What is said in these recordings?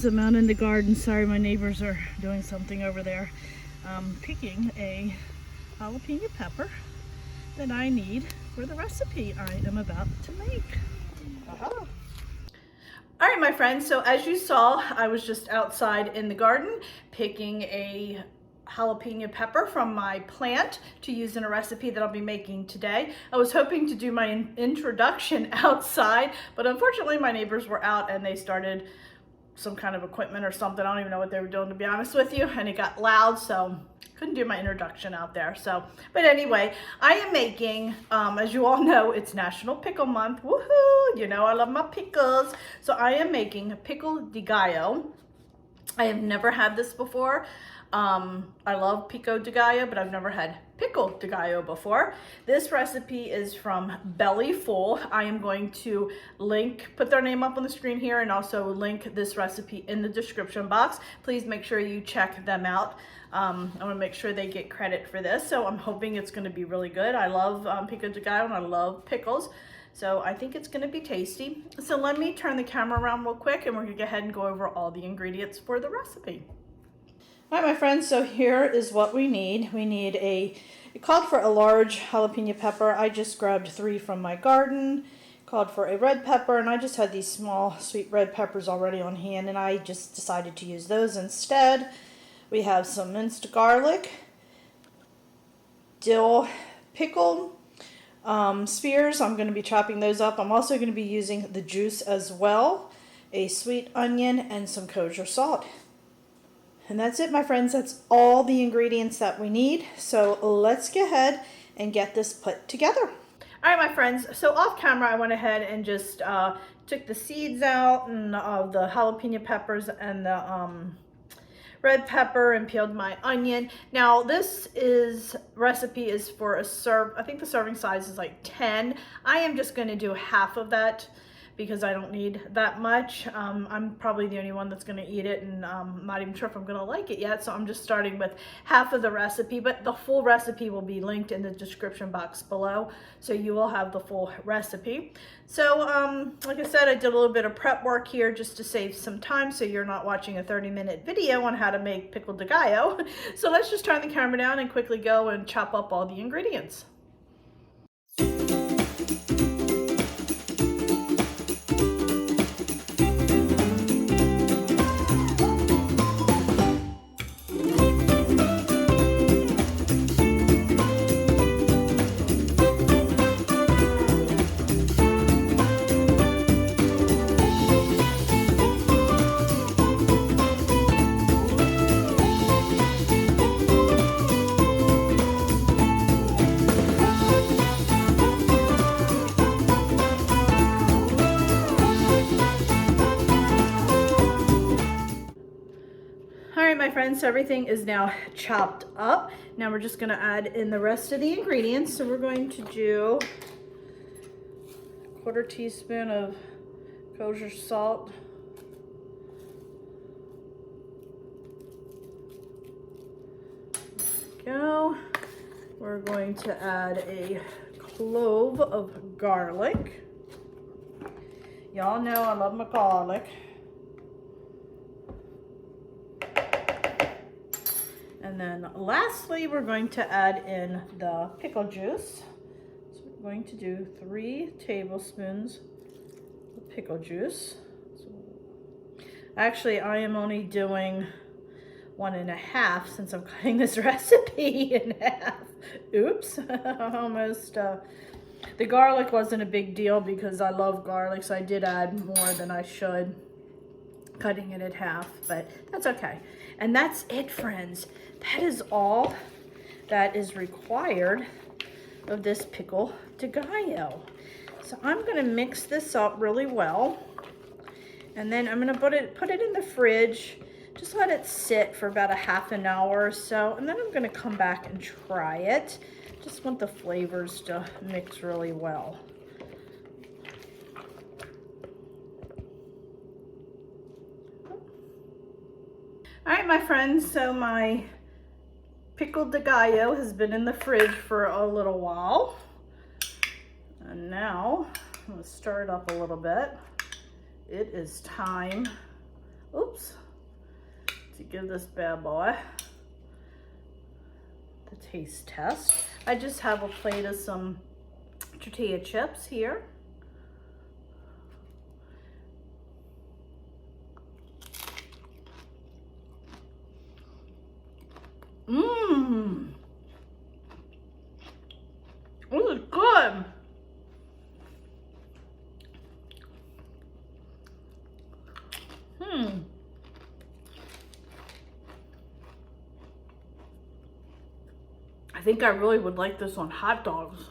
friends, I'm out in the garden. Sorry, my neighbors are doing something over there. Picking a jalapeno pepper that I need for the recipe I am about to make. All right, my friends, so as you saw, I was just outside in the garden picking a jalapeno pepper from my plant to use in a recipe that I'll be making today. I was hoping to do my introduction outside, but unfortunately my neighbors were out and they started some kind of equipment or something. I don't even know what they were doing, to be honest with you, and it got loud, so couldn't do my introduction out there. So, but anyway, I am making, as you all know, it's National Pickle Month. Woohoo! You know I love my pickles. So I am making Pickle de Gallo. I have never had this before. I love Pickle de Gallo, but I've never had Pickle de Gallo before. This recipe is from Belly Full. I am going to put their name up on the screen here, and also link this recipe in the description box. Please make sure you check them out. I want to make sure they get credit for this, so I'm hoping it's going to be really good. I love Pickle de Gallo and I love pickles, so I think it's going to be tasty. So let me turn the camera around real quick and we're going to go ahead and go over all the ingredients for the recipe. All right, my friends, so here is what we need. We need it called for a large jalapeno pepper. I just grabbed 3 from my garden. It called for a red pepper, and I just had these small sweet red peppers already on hand, and I just decided to use those instead. We have some minced garlic, dill pickle, spears. I'm going to be chopping those up. I'm also going to be using the juice as well, a sweet onion, and some kosher salt. And that's it, my friends. That's all the ingredients that we need. So let's go ahead and get this put together. All right, my friends. So off camera, I went ahead and just took the seeds out and of the jalapeno peppers and the red pepper, and peeled my onion. Now this recipe is for a I think the serving size is like 10. I am just going to do half of that because I don't need that much. I'm probably the only one that's gonna eat it, and I'm not even sure if I'm gonna like it yet, so I'm just starting with half of the recipe, but the full recipe will be linked in the description box below, so you will have the full recipe. So like I said, I did a little bit of prep work here just to save some time, so you're not watching a 30-minute video on how to make Pickle de Gallo. So let's just turn the camera down and quickly go and chop up all the ingredients. My friends, so everything is now chopped up. Now we're just going to add in the rest of the ingredients. So we're going to do a 1/4 teaspoon of kosher salt, there we go. We're going to add a clove of garlic. Y'all know I love my garlic. And then lastly, we're going to add in the pickle juice. So we're going to do 3 tablespoons of pickle juice. So actually, I am only doing 1.5 since I'm cutting this recipe in half. Oops, almost. The garlic wasn't a big deal because I love garlic, so I did add more than I should, cutting it in half, but that's okay. And that's it, friends. That is all that is required of this Pickle de Gallo. So I'm going to mix this up really well, and then I'm going to put it in the fridge. Just let it sit for about a half an hour or so, and then I'm going to come back and try it. Just want the flavors to mix really well. All right, my friends, so my Pickle de Gallo has been in the fridge for a little while. And now, I'm gonna stir it up a little bit. It is time. oops, to give this bad boy the taste test. I just have a plate of some tortilla chips here. Mmm. This is good. I think I really would like this on hot dogs.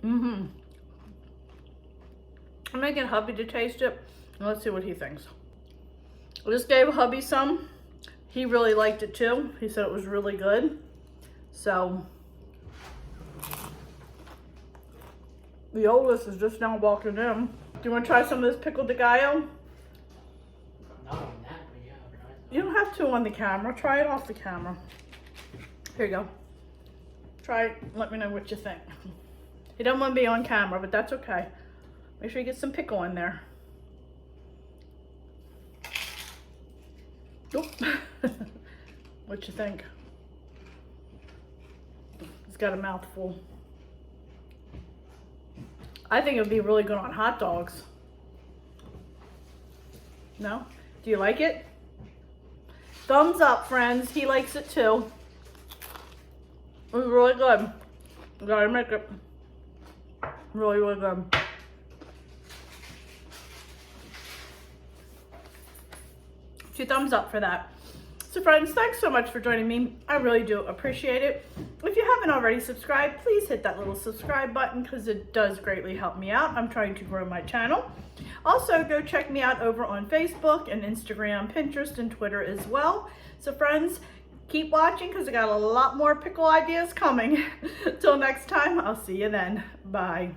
I'm making hubby to taste it. Let's see what he thinks. I just gave hubby some. He really liked it too. He said it was really good. So, the oldest is just now walking in. Do you want to try some of this Pickle de Gallo? Not on that, but yeah, I'll try some. You don't have to on the camera. Try it off the camera. Here you go. Try it. Let me know what you think. You don't want to be on camera, but that's okay. Make sure you get some pickle in there. Oh. What you think? It's got a mouthful. I think it would be really good on hot dogs. No? Do you like it? Thumbs up, friends. He likes it too. It was really good. You gotta make it really, really good. 2 thumbs up for that. So friends, thanks so much for joining me. I really do appreciate it. If you haven't already subscribed, please hit that little subscribe button because it does greatly help me out. I'm trying to grow my channel. Also, go check me out over on Facebook and Instagram, Pinterest, and Twitter as well. So friends, keep watching because I got a lot more pickle ideas coming. Till next time, I'll see you then. Bye.